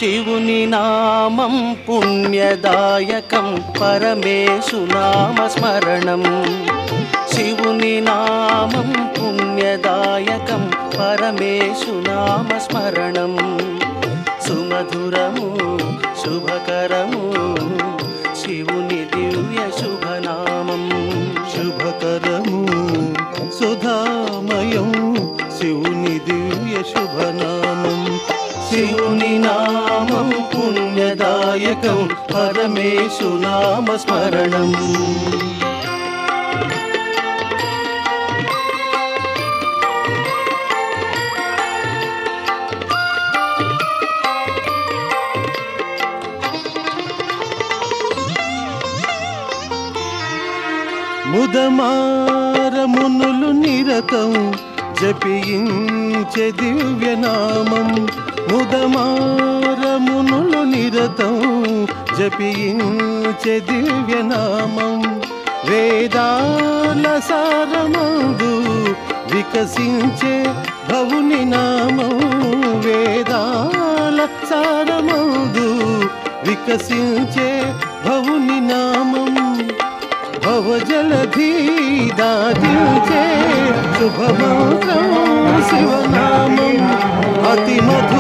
శివుని నామం పుణ్యదాయకం పరమేశు నామ స్మరణం. శివుని నామం పుణ్యదాయకం పరమేశు నామ స్మరణం. సుమధురము శుభకరము శివుని దివ్య శుభనామం. శుభకరము సుధామయం శివుని దివ్య శుభనామం. శివుని నామం పుణ్యదాయకం పరమేశు నామ స్మరణం. ముదమారమునులు నిరతం జపించే దివ్యనామం. ముదమారమునులు నిరతం జపించే దివ్యనామం. వేదాల సారమందు వికసించే భవుని నామం. వేదాల సారమందు వికసించే భవుని నామం. భవజలధీ దాటించే శుభమంత్రం శివనామం. అతి మధు